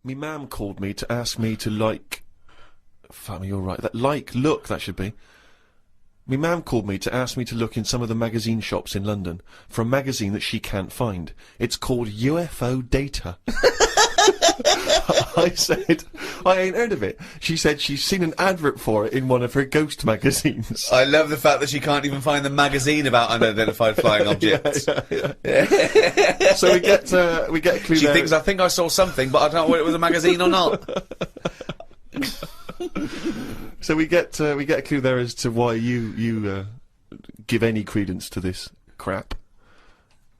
Me mum called me to ask me to like... Fuck me, you're right. Look, that should be. Me mum called me to ask me to look in some of the magazine shops in London for a magazine that she can't find. It's called UFO Data. I said, I ain't heard of it. She said she's seen an advert for it in one of her ghost magazines. I love the fact that she can't even find the magazine about unidentified flying objects. Yeah. So we get a clue. She thinks, I think I saw something, but I don't know whether it was a magazine or not. So we get a clue there as to why you give any credence to this crap.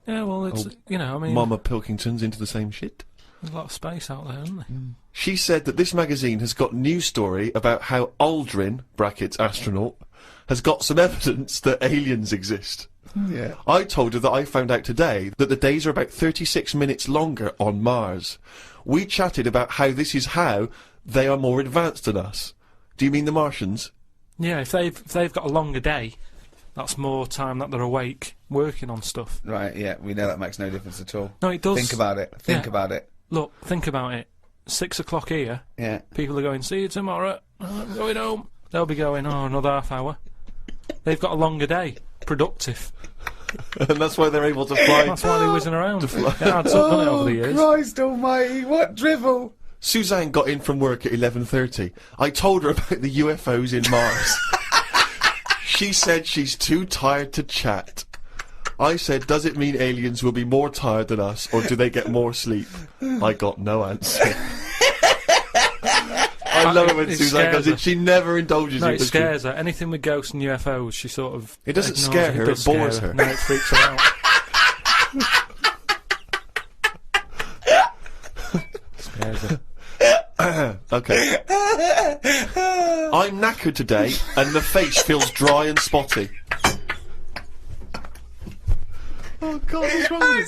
Yeah, well, it's, you know, I mean... Mama Pilkington's into the same shit. There's a lot of space out there, isn't there? Mm. She said that this magazine has got news story about how Aldrin, brackets astronaut, has got some evidence that aliens exist. Yeah. I told her that I found out today that the days are about 36 minutes longer on Mars. We chatted about how this is how they are more advanced than us. Do you mean the Martians? Yeah, if they've got a longer day, that's more time that they're awake working on stuff. Right, yeah, we know that makes no difference at all. No, it does. Think about it. Think about it. Look, think about it. 6 o'clock here. Yeah. People are going, see you tomorrow. I'm going home. They'll be going, oh, another half hour. They've got a longer day. Productive. And that's why they're able to fly. That's why they're whizzing around. It adds up, doesn't it, over the years? Christ almighty, what drivel! Suzanne got in from work at 11:30. I told her about the UFOs in Mars. She said she's too tired to chat. I said, does it mean aliens will be more tired than us, or do they get more sleep? I got no answer. I love it when Suzanne goes in. She never indulges no, in it scares her. Anything with ghosts and UFOs, she sort of... It doesn't scare her, it bores her. No, it freaks her out. Scares her. Okay. I'm knackered today, and the face feels dry and spotty. Oh God, what's wrong with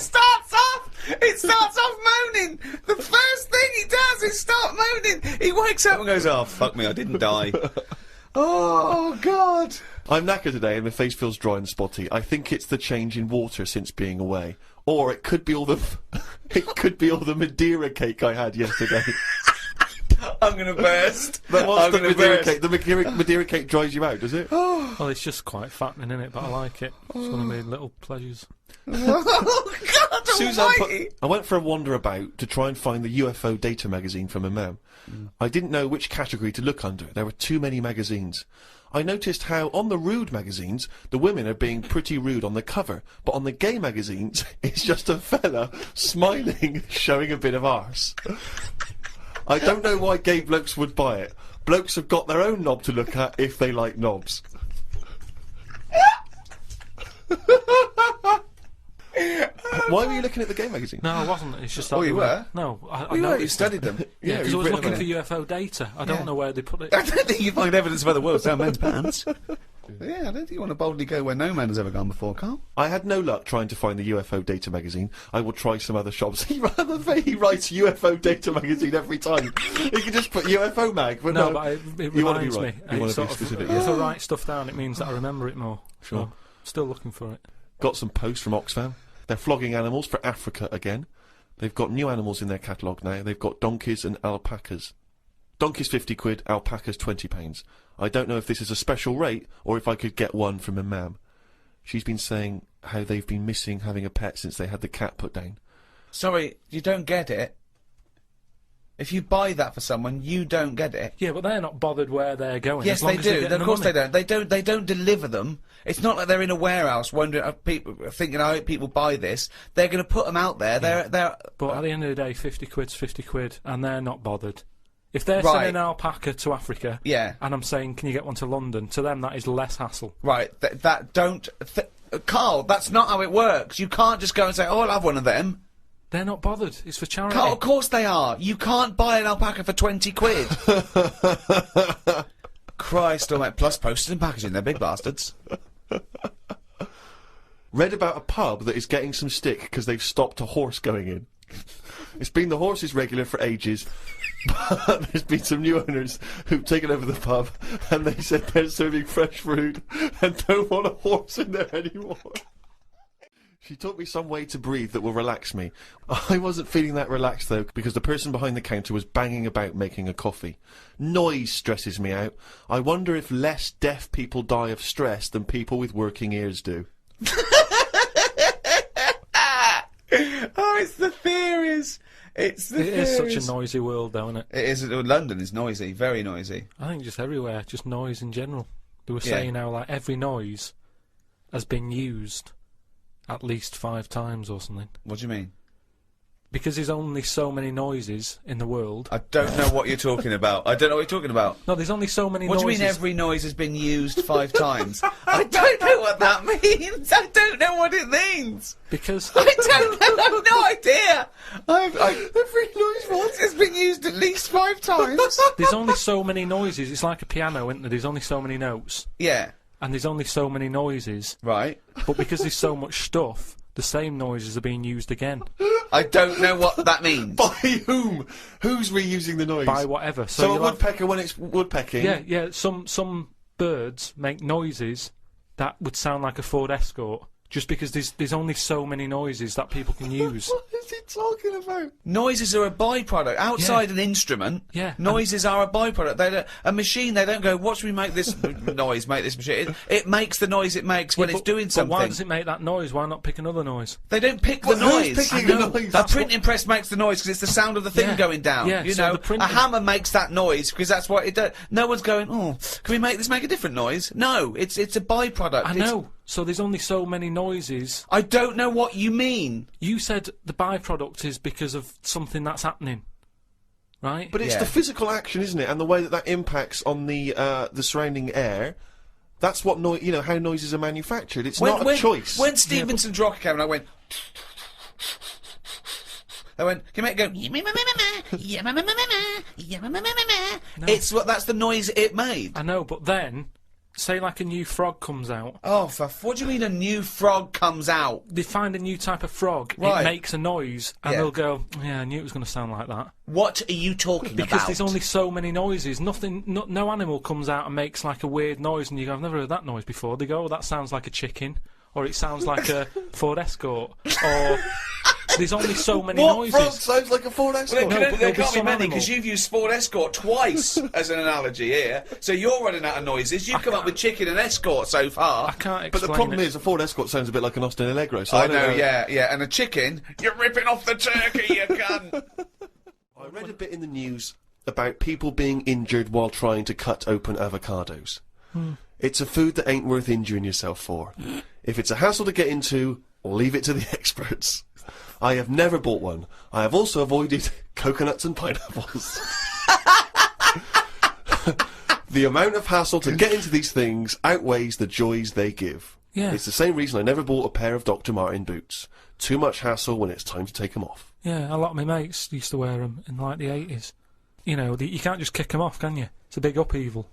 It starts off moaning. The first thing he does is start moaning. He wakes up and goes, oh, fuck me, I didn't die. Oh, God. I'm knackered today and my face feels dry and spotty. I think it's the change in water since being away. Or it could be all the... it could be all the Madeira cake I had yesterday. I'm gonna burst. But what's the Madeira cake? The Madeira cake dries you out, does it? Well, it's just quite fattening, isn't it? But I like it. It's one of my little pleasures. Oh, God almighty! I went for a wander about to try and find the UFO Data magazine from my mum. I didn't know which category to look under. There were too many magazines. I noticed how on the rude magazines, the women are being pretty rude on the cover, but on the gay magazines, it's just a fella smiling, showing a bit of arse. I don't know why gay blokes would buy it. Blokes have got their own knob to look at if they like knobs. Why were you looking at the gay magazine? No, I wasn't. It's just that you were? No, I know know you studied them. Yeah, because I was looking for UFO data. I don't know where they put it. I don't think you find evidence of other worlds down men's pants. Yeah, I don't think you want to boldly go where no man has ever gone before, Karl. I had no luck trying to find the UFO Data magazine. I will try some other shops. He writes UFO Data magazine every time. He can just put UFO mag. But no, but it you want to reminds be me. right. You want to be specific. If I write stuff down, it means that I remember it more. Sure. So, still looking for it. Got some posts from Oxfam. They're flogging animals for Africa again. They've got new animals in their catalogue now. They've got donkeys and alpacas. Donkeys 50 quid, alpacas £20. I don't know if this is a special rate or if I could get one from a mam. She's been saying how they've been missing having a pet since they had the cat put down. Sorry, you don't get it. If you buy that for someone, you don't get it. Yeah, but they're not bothered where they're going. Yes, they do. Of course they don't. They don't deliver them. It's not like they're in a warehouse wondering, thinking, I hope people buy this. They're going to put them out there. Yeah. They're. But at the end of the day, 50 quid's 50 quid, and they're not bothered. If they're sending an alpaca to Africa, and I'm saying, can you get one to London? To them, that is less hassle. Right. Karl, that's not how it works. You can't just go and say, oh, I'll have one of them. They're not bothered. It's for charity. Karl, of course they are. You can't buy an alpaca for 20 quid. Christ almighty. Plus postage and packaging. They're big bastards. Read about a pub that is getting some stick because they've stopped a horse going in. It's been the horse's regular for ages, but there's been some new owners who've taken over the pub and they said they're serving fresh food and don't want a horse in there anymore. She taught me some way to breathe that will relax me. I wasn't feeling that relaxed, though, because the person behind the counter was banging about making a coffee. Noise stresses me out. I wonder if less deaf people die of stress than people with working ears do. Oh, it's the theories. It's the theories. It is such a noisy world, though, isn't it? It is. London is noisy, very noisy. I think just everywhere, just noise in general. They were saying now, like, every noise has been used at least 5 times or something. What do you mean? Because there's only so many noises in the world. I don't know what you're talking about. I don't know what you're talking about. No, there's only so many noises. What do you mean every noise has been used 5 times? I don't know what that means. I don't know what it means. Because... I don't know. I have no idea. Every noise once has been used at least 5 times. There's only so many noises. It's like a piano, isn't there? There's only so many notes. Yeah. And there's only so many noises. Right. But because there's so much stuff, the same noises are being used again. I don't know what that means. By whom? Who's reusing the noise? By whatever. So a woodpecker, when it's woodpecking... Yeah. Some birds make noises that would sound like a Ford Escort, just because there's only so many noises that people can use. What is he talking about? Noises are a byproduct. Outside an instrument, noises are a byproduct. A machine, they don't go, what should we make this noise, make this machine? It makes the noise it makes when it's doing something. But why does it make that noise? Why not pick another noise? They don't pick the noise. Who's picking the noise? A printing press makes the noise because it's the sound of the thing going down. Yeah, you know, a hammer makes that noise because that's what it does. No one's going, oh, can we make this make a different noise? No, it's a byproduct. I know. So there's only so many noises. I don't know what you mean. You said the byproduct is because of something that's happening, right? But it's the physical action, isn't it? And the way that impacts on the surrounding air. That's what how noises are manufactured. It's not a choice. When Stevenson's rocket came and I went... I went, can you make it go... It's that's the noise it made. I know, but then... Say like a new frog comes out. Oh, what do you mean a new frog comes out? They find a new type of frog, it makes a noise, and they'll go, yeah, I knew it was going to sound like that. What are you talking about? Because there's only so many noises. No animal comes out and makes like a weird noise, and you go, I've never heard that noise before. They go, oh, that sounds like a chicken, or it sounds like a Ford Escort, or... There's only so many noises. What frog sounds like a Ford Escort? Well, there can't be many, because you've used Ford Escort twice as an analogy here. So you're running out of noises. You've come up with chicken and Escort so far. I can't explain But the problem is, a Ford Escort sounds a bit like an Austin Allegro. So I know, yeah. And a chicken, you're ripping off the turkey, you cunt. I read a bit in the news about people being injured while trying to cut open avocados. It's a food that ain't worth injuring yourself for. If it's a hassle to get into, leave it to the experts. I have never bought one. I have also avoided coconuts and pineapples. The amount of hassle to get into these things outweighs the joys they give. Yeah. It's the same reason I never bought a pair of Dr. Martin boots. Too much hassle when it's time to take them off. Yeah, a lot of my mates used to wear them in like the 80s. You know, you can't just kick them off, can you? It's a big upheaval.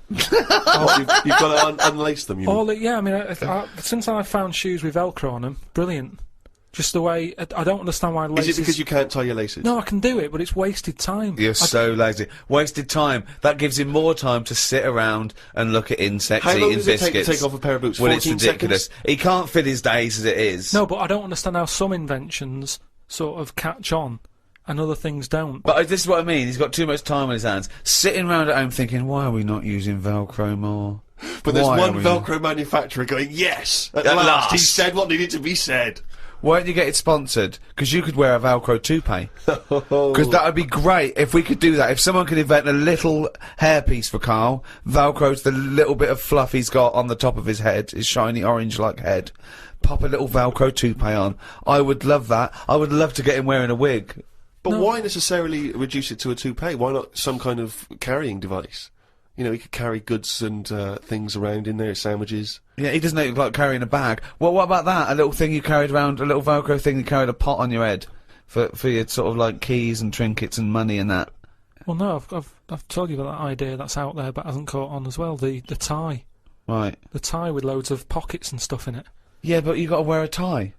You've got to unlace them, you mean? Yeah, I mean, since I found shoes with Velcro on them, brilliant. Just the way... I don't understand why laces... Is it because you can't tie your laces? No, I can do it, but it's wasted time. You're so lazy. Wasted time. That gives him more time to sit around and look at insects eating biscuits. How long does it take to take off a pair of boots? 14 it's ridiculous. Seconds? He can't fit his days as it is. No, but I don't understand how some inventions sort of catch on and other things don't. But this is what I mean. He's got too much time on his hands. Sitting around at home thinking, why are we not using Velcro more? But there's one Velcro manufacturer going, yes! At last! He said what needed to be said. Why don't you get it sponsored? Because you could wear a Velcro toupee. Because that would be great if we could do that. If someone could invent a little hairpiece for Karl, Velcro's the little bit of fluff he's got on the top of his head, his shiny orange-like head. Pop a little Velcro toupee on. I would love that. I would love to get him wearing a wig. But why necessarily reduce it to a toupee? Why not some kind of carrying device? You know, he could carry goods and things around in there, sandwiches. Yeah, he doesn't look like carrying a bag. Well, what about that? A little thing you carried around, a little Velcro thing you carried a pot on your head for your sort of like keys and trinkets and money and that. Well, no, I've told you about that idea that's out there but hasn't caught on as well. The tie. Right. The tie with loads of pockets and stuff in it. Yeah, but you got to wear a tie.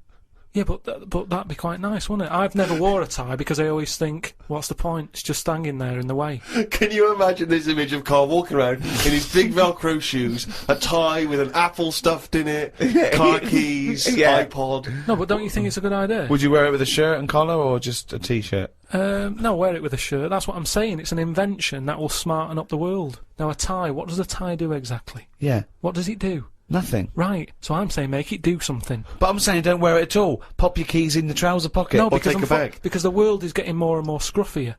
Yeah, but that'd be quite nice, wouldn't it? I've never wore a tie because I always think, what's the point? It's just hanging there in the way. Can you imagine this image of Karl walking around in his big Velcro shoes, a tie with an apple stuffed in it, car keys, iPod? No, but don't you think it's a good idea? Would you wear it with a shirt and collar or just a t-shirt? No, wear it with a shirt. That's what I'm saying. It's an invention that will smarten up the world. Now, a tie, what does a tie do exactly? Yeah. What does it do? Nothing. Right. So I'm saying make it do something. But I'm saying don't wear it at all. Pop your keys in the trouser pocket. No, or because take a bag. because the world is getting more and more scruffier,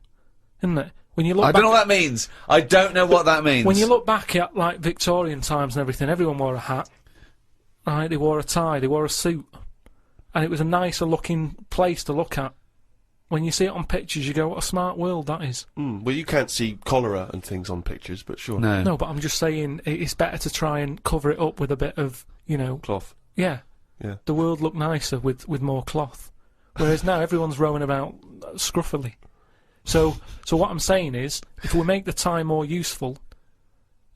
isn't it? When you look I don't know what that means. I don't know what that means. When you look back at, like, Victorian times and everything, everyone wore a hat. Right? They wore a tie, they wore a suit. And it was a nicer looking place to look at. When you see it on pictures, you go, what a smart world that is. Well, you can't see cholera and things on pictures, but sure. No. No, but I'm just saying it's better to try and cover it up with a bit of, you know... Cloth. Yeah. Yeah. The world looked nicer with more cloth. Whereas now everyone's rowing about scruffily. So what I'm saying is, if we make the tie more useful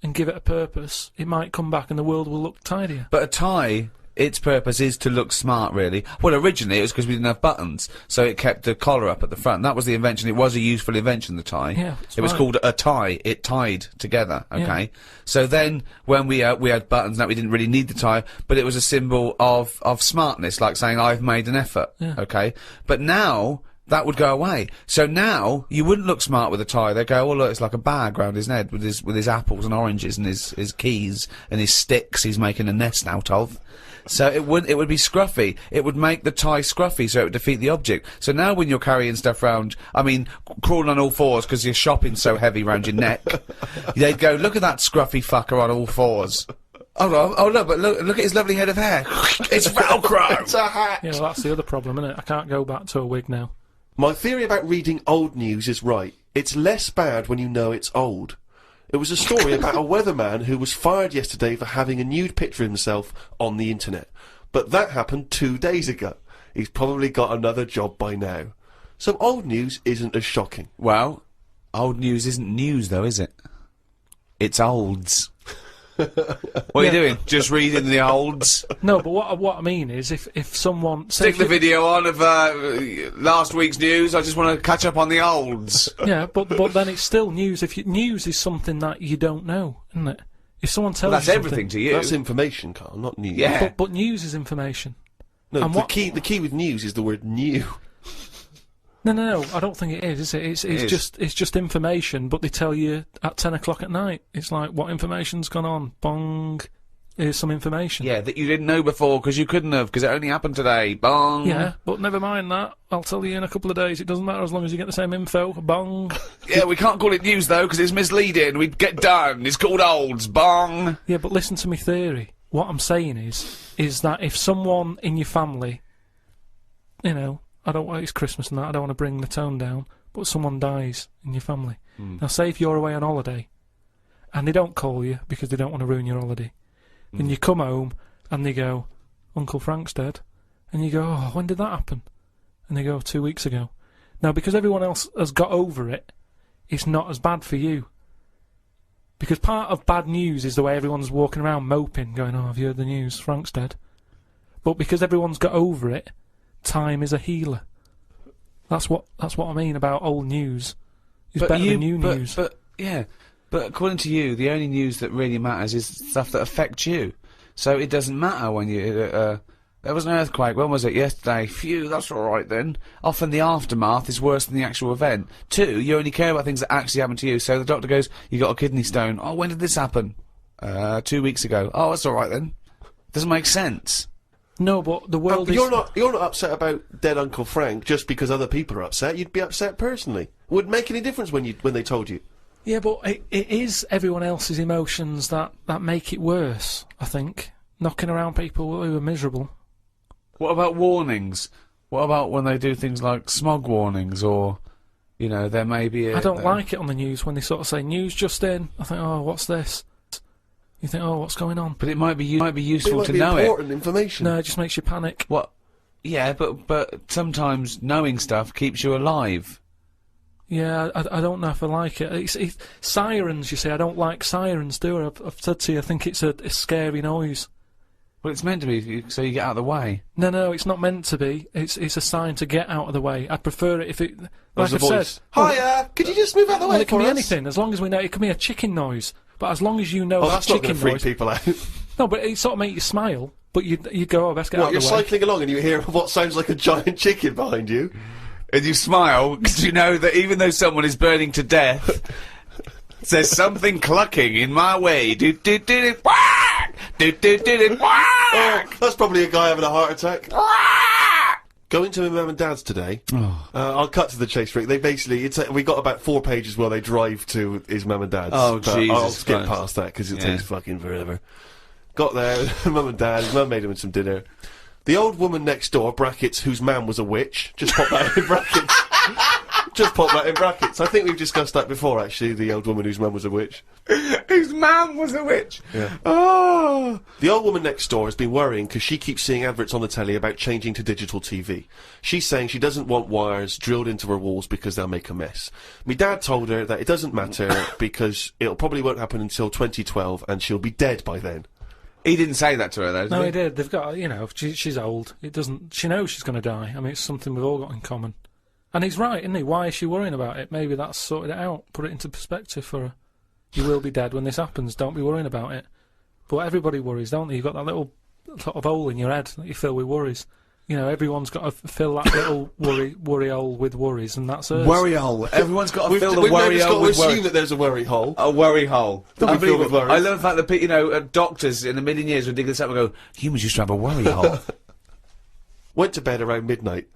and give it a purpose, it might come back and the world will look tidier. But a tie, its purpose is to look smart, really. Well, originally it was because we didn't have buttons, so it kept the collar up at the front. That was the invention. It was a useful invention, the tie. Yeah, it was called a tie. It tied together, okay? Yeah. So then, when we had buttons, that we didn't really need the tie, but it was a symbol of smartness, like saying, I've made an effort, okay? But now... that would go away. So now, you wouldn't look smart with a tie. They'd go, oh look, it's like a bag round his head with his apples and oranges and his keys and his sticks he's making a nest out of. So it would be scruffy. It would make the tie scruffy, so it would defeat the object. So now when you're carrying stuff round, I mean, crawling on all fours because your shopping's so heavy round your neck, they'd go, look at that scruffy fucker on all fours. Oh look, but look at his lovely head of hair. It's Velcro! It's a hat! Yeah, well, that's the other problem, isn't it? I can't go back to a wig now. My theory about reading old news is right. It's less bad when you know it's old. It was a story about a weatherman who was fired yesterday for having a nude picture of himself on the internet. But that happened 2 days ago. He's probably got another job by now. So old news isn't as shocking. Well, old news isn't news, though, is it? It's olds. What are you doing? Just reading the olds? No, but what I mean is, if someone... Stick the video on of last week's news. I just want to catch up on the olds. Yeah, but then it's still news. News is something that you don't know, isn't it? If someone tells That's you something, everything to you. That's information, Karl, not news. Yeah. But news is information. No, And the key with news is the word new. No, I don't think it is it? It's just information, but they tell you at 10 o'clock at night. It's like, what information's gone on? Bong. Here's some information. Yeah, that you didn't know before because you couldn't have, because it only happened today. Bong. Yeah, but never mind that. I'll tell you in a couple of days. It doesn't matter as long as you get the same info. Bong. Yeah, we can't call it news though because it's misleading. We'd get done. It's called olds. Bong. Yeah, but listen to me theory. What I'm saying is that if someone in your family, you know, it's Christmas and that, I don't want to bring the tone down, but someone dies in your family. Now, say if you're away on holiday, and they don't call you because they don't want to ruin your holiday, and you come home, and they go, Uncle Frank's dead, and you go, oh, when did that happen? And they go, 2 weeks ago. Now, because everyone else has got over it, it's not as bad for you. Because part of bad news is the way everyone's walking around moping, going, oh, have you heard the news? Frank's dead. But because everyone's got over it, time is a healer. That's what I mean about old news. It's better than new news. But according to you, the only news that really matters is stuff that affects you. So it doesn't matter when you... there was an earthquake. When was it? Yesterday. Phew, that's all right then. Often the aftermath is worse than the actual event. 2, you only care about things that actually happen to you. So the doctor goes, you got a kidney stone. Oh, when did this happen? 2 weeks ago. Oh, that's all right then. Doesn't make sense. No, but the world is... You're not upset about dead Uncle Frank just because other people are upset. You'd be upset personally. Wouldn't make any difference when they told you. Yeah, but it is everyone else's emotions that make it worse, I think. Knocking around people who are miserable. What about warnings? What about when they do things like smog warnings or, you know, there may be a... I don't like it on the news when they sort of say, news just in. I think, oh, what's this? You think, oh, what's going on? But it might be useful to know important information. No, it just makes you panic. What? Yeah, but sometimes knowing stuff keeps you alive. Yeah, I don't know if I like it. It's sirens, you see. I don't like sirens, do I? I've said to you, I think it's a scary noise. Well, it's meant to be so you get out of the way. No, it's not meant to be. It's a sign to get out of the way. I'd prefer it if it... There's Like a I've voice. said... Hiya! Could you just move out of the way Well, it can for be us? anything, as long as we know... It can be a chicken noise, but as long as you know Oh, that that's not going chicken to freak noise... people out. No, but it sort of make you smile, but you go, oh, best get out What, of you're the way. cycling along and you hear what sounds like a giant chicken behind you? And you smile because you know that even though someone is burning to death, there's something clucking in my way. Do do do do quack! Do do do do quack! Oh, that's probably a guy having a heart attack. Going to my mum and dad's today. I'll cut to the chase, Rick. They basically, we got about 4 pages while they drive to his mum and dad's. Oh, but Jesus I'll skip Christ. past that because it Yeah. takes fucking forever. Got there, mum and dad. His mum made him some dinner. The old woman next door, brackets, whose man was a witch. Just pop that in brackets. Just pop that in brackets. I think we've discussed that before, actually. The old woman whose mum was a witch. Whose man was a witch. Yeah. Oh. The old woman next door has been worrying because she keeps seeing adverts on the telly about changing to digital TV. She's saying she doesn't want wires drilled into her walls because they'll make a mess. Me dad told her that it doesn't matter because it'll probably won't happen until 2012 and she'll be dead by then. He didn't say that to her, though, did No, he? he did. They've got, you know, she's old. It doesn't... She knows she's going to die. I mean, it's something we've all got in common. And he's right, isn't he? Why is she worrying about it? Maybe that's sorted it out. Put it into perspective for her. You will be dead when this happens. Don't be worrying about it. But everybody worries, don't they? You've got that little sort of hole in your head that you fill with worries. You know, everyone's got to fill that little worry hole with worries, and that's hers. Worry hole. Everyone's got to fill the We've worry just hole got to with assume worry. that there's a worry hole. A worry hole. Don't be filled with worries. I love the fact that, you know, doctors in a million years would dig this up and go, humans used to have a worry hole. Went to bed around midnight.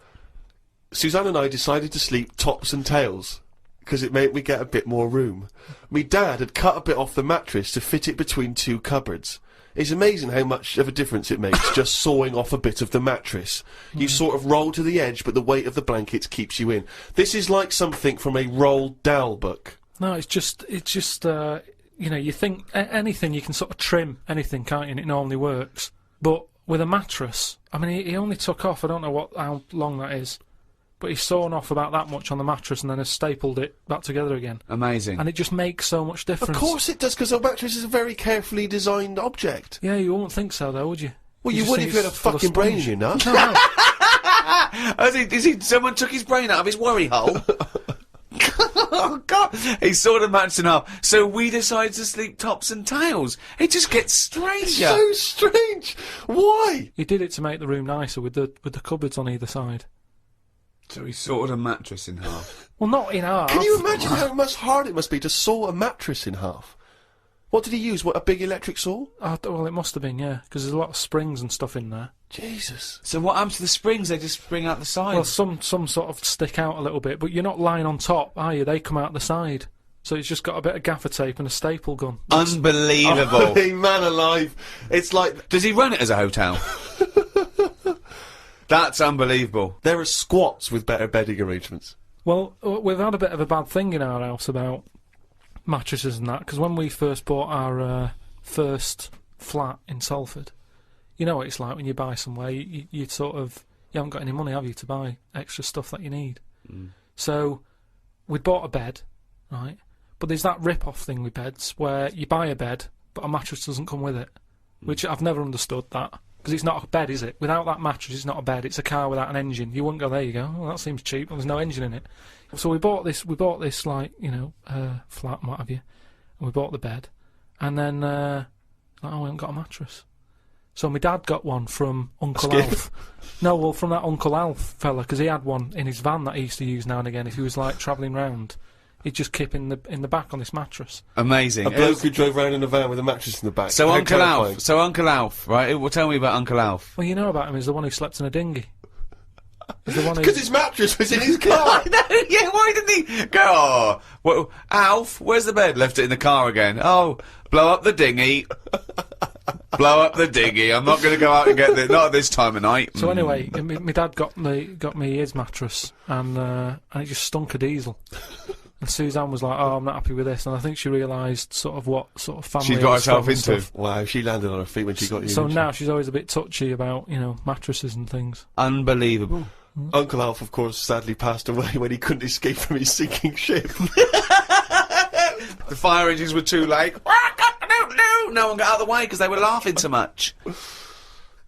Suzanne and I decided to sleep tops and tails because it made me get a bit more room. Me dad had cut a bit off the mattress to fit it between 2 cupboards. It's amazing how much of a difference it makes just sawing off a bit of the mattress. You sort of roll to the edge, but the weight of the blankets keeps you in. This is like something from a Roald Dahl book. No, it's just, you know, you think anything, you can sort of trim anything, can't you, and it normally works. But with a mattress, I mean, he only took off, I don't know how long that is, but he's sawn off about that much on the mattress and then has stapled it back together again. Amazing. And it just makes so much difference. Of course it does, because a mattress is a very carefully designed object. Yeah, you wouldn't think so, though, would you? Well, you just would think if you had a it's full of fucking brain in sponge. your nut. No, Someone took his brain out of his worry hole? Oh, God. He sawed a mattress in half. So we decided to sleep tops and tails. It just gets stranger. So strange. Why? he did it to make the room nicer with the cupboards on either side. So he sawed a mattress in half. Well, not in half. Can you imagine how much hard it must be to saw a mattress in half? What did he use? What, a big electric saw? Well, it must have been, yeah, because there's a lot of springs and stuff in there. Jesus. So what happens to the springs? They just spring out the side. Well, some sort of stick out a little bit, but you're not lying on top, are you? They come out the side. So it's just got a bit of gaffer tape and a staple gun. Unbelievable. Hey, man alive. It's like, Does he run it as a hotel? That's unbelievable. there are squats with better bedding arrangements. Well, we've had a bit of a bad thing in our house about mattresses and that, because when we first bought our first flat in Salford, you know what it's like when you buy somewhere, you sort of, you haven't got any money, have you, to buy extra stuff that you need. So we bought a bed, right, but there's that rip-off thing with beds where you buy a bed but a mattress doesn't come with it, which I've never understood that, because it's not a bed, is it? Without that mattress it's not a bed, it's a car without an engine. You wouldn't go, there you go, well, that seems cheap, well, there's no engine in it. So we bought this like, you know, flat and what have you, and we bought the bed, and then like, oh, we haven't got a mattress. So my dad got one from Uncle Skip. Alf. No, well, from that Uncle Alf fella, because he had one in his van that he used to use now and again. If he was like travelling round, he'd just keep in the back on this mattress. Amazing. A bloke who drove around in a van with a mattress in the back. So How Uncle terrifying. Alf. So Uncle Alf, right? Well, tell me about Uncle Alf. Well, you know about him is the one who slept in a dinghy. He's the one who. Because his mattress was in his car. No, yeah, why didn't he go, oh, well, Alf, where's the bed? Left it in the car again. Oh, blow up the dinghy. Blow up the dinghy. I'm not going to go out and get it. Not at this time of night. So anyway, my dad got me his mattress, and it just stunk of diesel. And Suzanne was like, "Oh, I'm not happy with this," and I think she realised sort of what sort of family She got I was herself from and into. stuff. Wow, she landed on her feet when she got you. So didn't she? now she's always a bit touchy about, you know, mattresses and things. Unbelievable. Uncle Alf, of course, sadly passed away when he couldn't escape from his sinking ship. The fire engines were too late. No one got out of the way because they were laughing so much.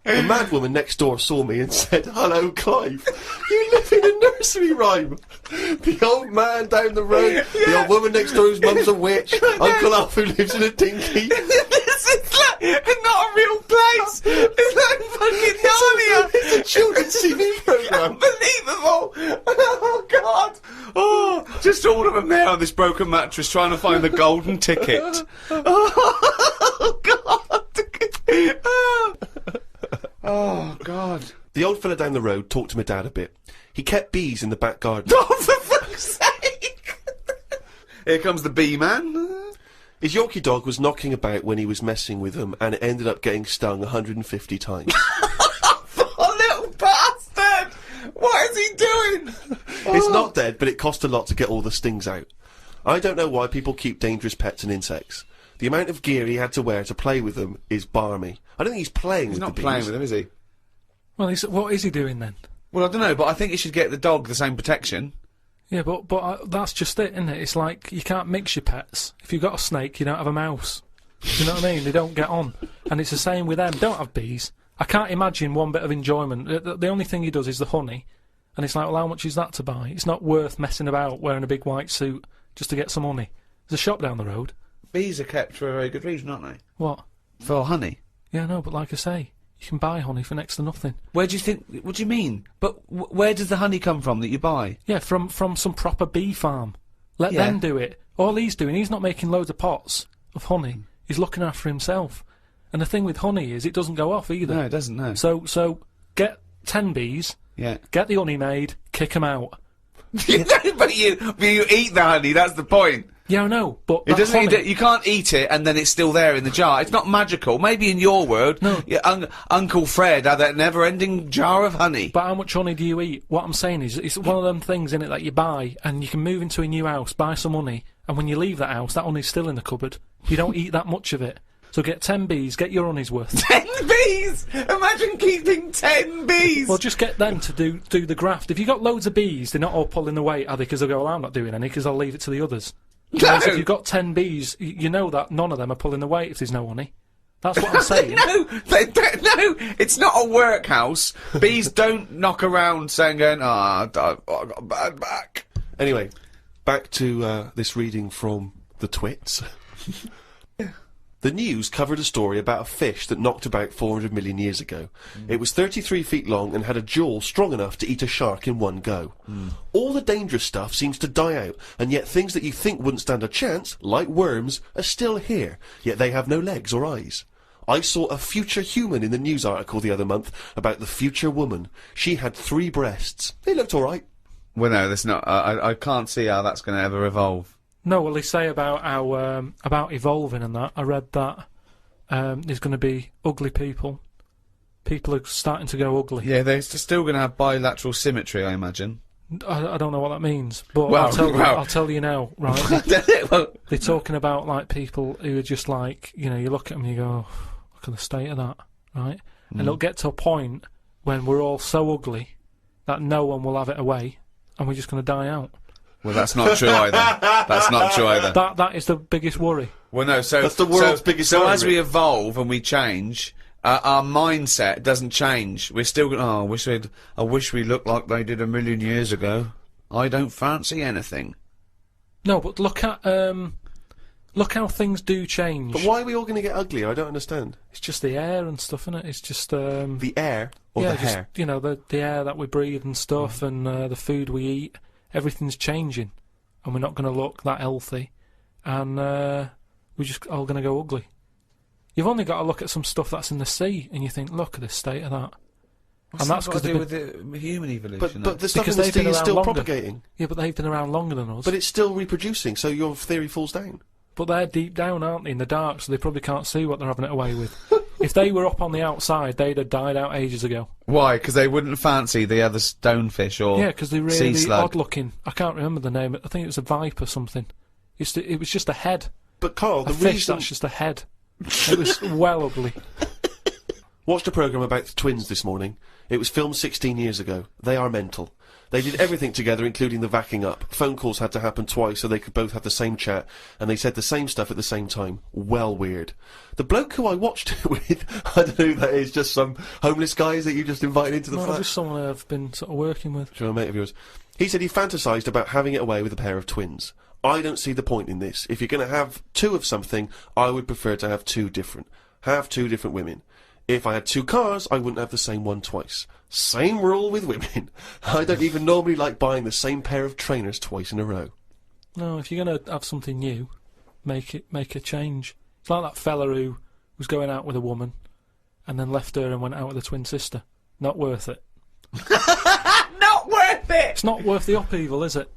The mad woman next door saw me and said, "Hello, Clive. You live in a nursery rhyme." The old man down the road, the old woman next door whose mum's a witch, Uncle Alf who lives in a dinky. This is like not a real place. It's like fucking Narnia. It's a children's TV programme. Unbelievable. Oh, God. Oh, just all of them there on this broken mattress trying to find the golden ticket. Oh, God. Oh, God. The old fella down the road talked to my dad a bit. He kept bees in the back garden. Oh, for fuck's sake! Here comes the bee man. His Yorkie dog was knocking about when he was messing with them, and it ended up getting stung 150 times. Oh, little bastard! What is he doing? It's not dead, but it cost a lot to get all the stings out. I don't know why people keep dangerous pets and insects. The amount of gear he had to wear to play with them is barmy. I don't think he's playing with the bees. He's not playing with them, is he? Well, what is he doing then? Well, I don't know, but I think you should get the dog the same protection. Yeah, but that's just it, isn't it? It's like you can't mix your pets. If you've got a snake, you don't have a mouse. You know what I mean? They don't get on. And it's the same with them. Don't have bees. I can't imagine one bit of enjoyment. The only thing he does is the honey. And it's like, well, how much is that to buy? It's not worth messing about wearing a big white suit just to get some honey. There's a shop down the road. Bees are kept for a very good reason, aren't they? What? For honey. Yeah, no, but like I say, you can buy honey for next to nothing. Where do you think... What do you mean? But where does the honey come from that you buy? Yeah, from some proper bee farm. Let them do it. All he's doing, he's not making loads of pots of honey. He's looking after himself. And the thing with honey is it doesn't go off either. No, it doesn't, no. So get 10 bees, get the honey made, kick them out. but you eat the honey, that's the point. Yeah, I know, but it doesn't. You can't eat it and then it's still there in the jar. It's not magical. Maybe in your world, no. Uncle Fred had that never-ending jar of honey. But how much honey do you eat? What I'm saying is, it's one of them things in it that you buy, and you can move into a new house, buy some honey, and when you leave that house, that honey's still in the cupboard. You don't eat that much of it. So get 10 bees, get your honey's worth. 10 bees! Imagine keeping 10 bees! Well, just get them to do the graft. If you've got loads of bees, they're not all pulling the weight, are they? Because they'll go, well, I'm not doing any, because I'll leave it to the others. No. If you've got 10 bees, you know that none of them are pulling the weight if there's no honey. That's what I'm saying. No, it's not a workhouse. Bees don't knock around saying, I got a bad back. Anyway, back to this reading from the twits. The news covered a story about a fish that knocked about 400 million years ago. It was 33 feet long and had a jaw strong enough to eat a shark in one go. All the dangerous stuff seems to die out, and yet things that you think wouldn't stand a chance, like worms, are still here, yet they have no legs or eyes. I saw a future human in the news article the other month about the future woman. She had 3 breasts. They looked alright. Well, no, that's not... I can't see how that's going to ever evolve. No, well, they say about how about evolving and that. I read that there's going to be ugly people. People are starting to go ugly. Yeah, they're still going to have bilateral symmetry, I imagine. I don't know what that means, but well, I'll tell you now, right? They're talking about like people who are just like, you know, you look at them and you go, oh, look at the state of that, right? And it'll get to a point when we're all so ugly that no one will have it away, and we're just going to die out. Well, that's not true either. That's not true either. That is the biggest worry. Well, no, so... That's the world's biggest worry. So as we evolve and we change, our mindset doesn't change. We're still going, I wish we looked like they did 1,000,000 years ago. I don't fancy anything. No, but look how things do change. But why are we all going to get uglier? I don't understand. It's just the air and stuff, isn't it? It's just... the air or the hair? You know, the air that we breathe and stuff, and the food we eat. Everything's changing, and we're not going to look that healthy, and we're just all going to go ugly. You've only got to look at some stuff that's in the sea, and you think, look at the state of that. What's and that's because to do with the human evolution. But the stuff in the sea is still propagating. Yeah, but they've been around longer than us. But it's still reproducing, so your theory falls down. But they're deep down, aren't they, in the dark, so they probably can't see what they're having it away with. If they were up on the outside, they'd have died out ages ago. Why? Because they wouldn't fancy the other stonefish or yeah, because they're sea really slug. odd-looking. I can't remember the name. I think it was a viper or something. It was just a head. But Karl, a fish that's just a head. It was well ugly. Watched a programme about the twins this morning. It was filmed 16 years ago. They are mental. They did everything together, including the vacking up. Phone calls had to happen twice so they could both have the same chat, and they said the same stuff at the same time. Well weird. The bloke who I watched it with, I don't know who that is, just some homeless guys that you just invited into the flat? Just someone I've been sort of working with. Sure, a mate of yours. He said he fantasised about having it away with a pair of twins. I don't see the point in this. If you're going to have two of something, I would prefer to have two different. Have two different women. If I had two cars, I wouldn't have the same one twice. Same rule with women. I don't even normally like buying the same pair of trainers twice in a row. No, if you're going to have something new, make a change. It's like that fella who was going out with a woman and then left her and went out with a twin sister. Not worth it. Not worth it! It's not worth the upheaval, is it?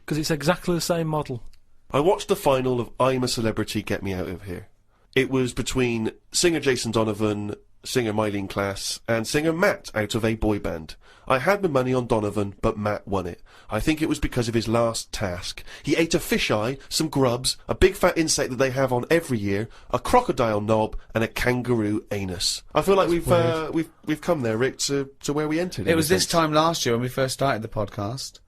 Because it's exactly the same model. I watched the final of I'm a Celebrity, Get Me Out of Here. It was between singer Jason Donovan, singer Mylene Klass, and singer Matt out of a boy band. I had my money on Donovan, but Matt won it. I think it was because of his last task. He ate a fisheye, some grubs, a big fat insect that they have on every year, a crocodile knob, and a kangaroo anus. I feel like we've come there, Rick, to where we entered. It was this time last year when we first started the podcast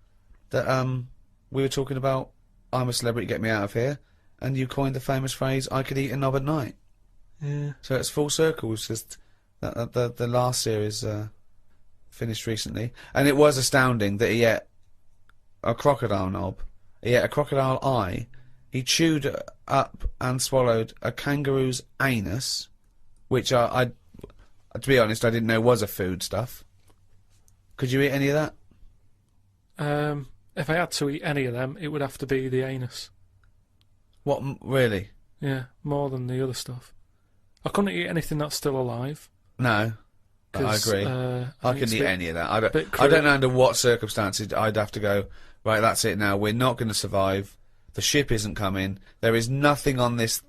that we were talking about I'm a Celebrity, Get Me Out of Here. And you coined the famous phrase, I could eat a knob at night. Yeah. So it's full circle. It's just the last series finished recently. And it was astounding that he ate a crocodile knob. He ate a crocodile eye. He chewed up and swallowed a kangaroo's anus, which I to be honest, I didn't know was a food stuff. Could you eat any of that? If I had to eat any of them, it would have to be the anus. What, really? Yeah, more than the other stuff. I couldn't eat anything that's still alive. No, I agree. I couldn't eat any of that. I don't know under what circumstances I'd have to go, right, that's it now, we're not going to survive, the ship isn't coming, there is nothing on this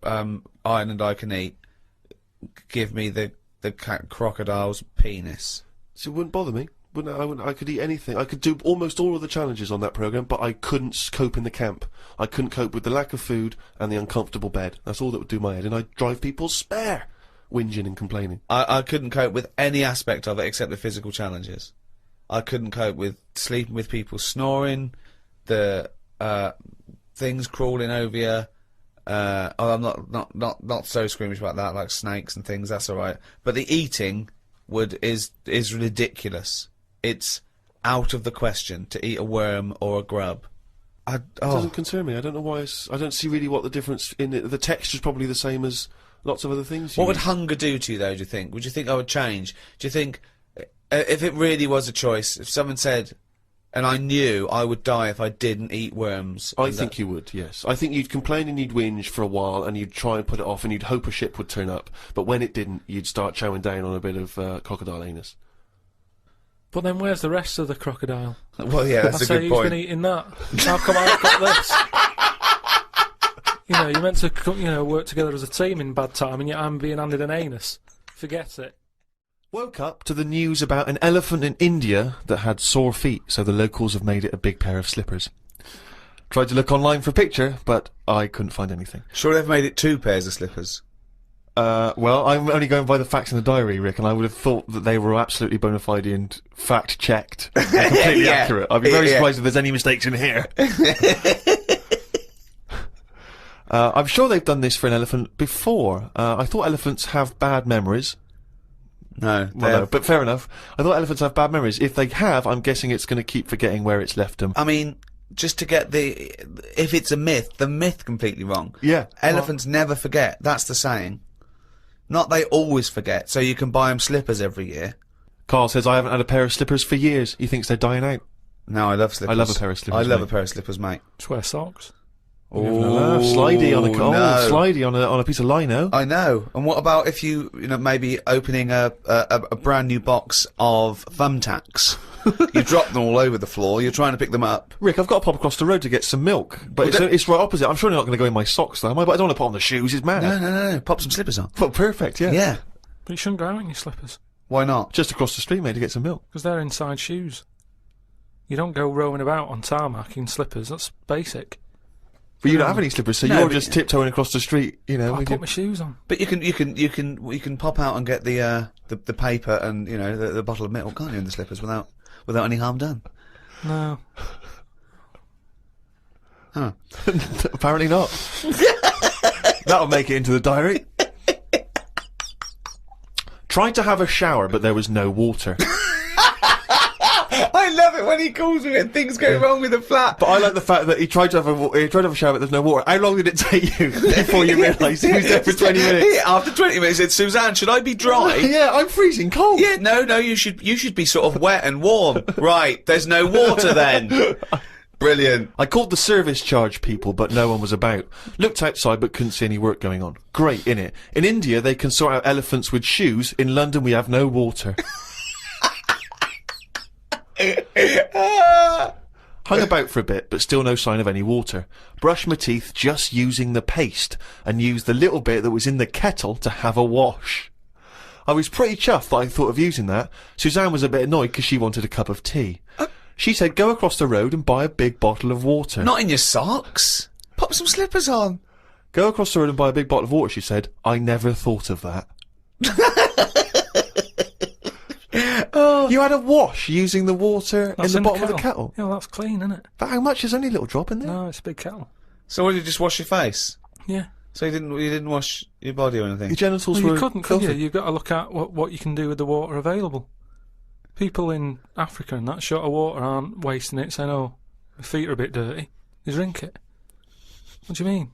island I can eat, give me the crocodile's penis. So it wouldn't bother me. I could eat anything. I could do almost all of the challenges on that programme, but I couldn't cope in the camp. I couldn't cope with the lack of food and the uncomfortable bed. That's all that would do my head, and I'd drive people spare, whinging and complaining. I couldn't cope with any aspect of it except the physical challenges. I couldn't cope with sleeping with people snoring, the things crawling over you. I'm not so squeamish about that, like snakes and things, that's alright. But the eating is ridiculous. It's out of the question to eat a worm or a grub. It doesn't concern me. I don't know why. I don't see really what the difference in it. The texture's probably the same as lots of other things. What would hunger do to you, though, do you think? Would you think I would change? Do you think, if it really was a choice, if someone said, and I knew I would die if I didn't eat worms... I think you would, yes. I think you'd complain and you'd whinge for a while, and you'd try and put it off, and you'd hope a ship would turn up. But when it didn't, you'd start chowing down on a bit of crocodile anus. But then where's the rest of the crocodile? Well, yeah, that's a good point. Who's been eating that? How come I've got this? You know, you're meant to, work together as a team in bad time, and yet I'm being handed an anus. Forget it. Woke up to the news about an elephant in India that had sore feet, so the locals have made it a big pair of slippers. Tried to look online for a picture, but I couldn't find anything. Sure they've made it 2 pairs of slippers? Well, I'm only going by the facts in the diary, Rick, and I would have thought that they were absolutely bona fide and fact-checked and completely accurate. I'd be very surprised if there's any mistakes in here. I'm sure they've done this for an elephant before. I thought elephants have bad memories. No, but fair enough. I thought elephants have bad memories. If they have, I'm guessing it's going to keep forgetting where it's left them. I mean, just to get if it's a myth, the myth completely wrong. Yeah. Elephants never forget. That's the saying. Not they always forget, so you can buy them slippers every year. Carl says, I haven't had a pair of slippers for years. He thinks they're dying out. No, I love slippers. I love a pair of slippers, I love a pair of slippers, mate. Just wear socks. Oh, slidey on a slidey on a piece of lino. I know. And what about if you maybe opening a brand new box of thumbtacks? You drop them all over the floor. You're trying to pick them up. Rick, I've got to pop across the road to get some milk, but it's right opposite. I'm sure they're not going to go in my socks, though, am I? But I don't want to put on the shoes. It's mad. No. Pop some slippers on. Well, perfect. Yeah. Yeah. But you shouldn't go out in your slippers. Why not? Just across the street, mate, to get some milk. Because they're inside shoes. You don't go roaming about on tarmac in slippers. That's basic. But you don't have any slippers, so No, you're but- just tiptoeing across the street, you know. I with put your- my shoes on. But you can pop out and get the paper and the bottle of milk, can't you, in the slippers without any harm done? No. Huh. Apparently not. That'll make it into the diary. Tried to have a shower, but there was no water. I love it when he calls me and things go wrong with the flat. But I like the fact that he tried to have a shower, but there's no water. How long did it take you before you realised he was there for 20 minutes? Yeah, after 20 minutes, he said, Suzanne, should I be dry? Yeah, I'm freezing cold. Yeah, no, you should be sort of wet and warm. Right, there's no water then. Brilliant. I called the service charge people, but no one was about. Looked outside, but couldn't see any work going on. Great, innit? In India, they can sort out elephants with shoes. In London, we have no water. Hung about for a bit, but still no sign of any water. Brushed my teeth just using the paste, and used the little bit that was in the kettle to have a wash. I was pretty chuffed that I thought of using that. Suzanne was a bit annoyed because she wanted a cup of tea. She said, go across the road and buy a big bottle of water. Not in your socks. Pop some slippers on. Go across the road and buy a big bottle of water, she said. I never thought of that. Oh. You had a wash using the water That's in the bottom of the kettle. Yeah, well, that's clean, isn't it? But how much? There's only a little drop in there. No, it's a big kettle. So what, did you just wash your face? Yeah. So you didn't wash your body or anything? Your genitals Well, were you couldn't, could you? filthy. You've got to look at what you can do with the water available. People in Africa and that short of water aren't wasting it, saying, oh, my feet are a bit dirty. They drink it. What do you mean?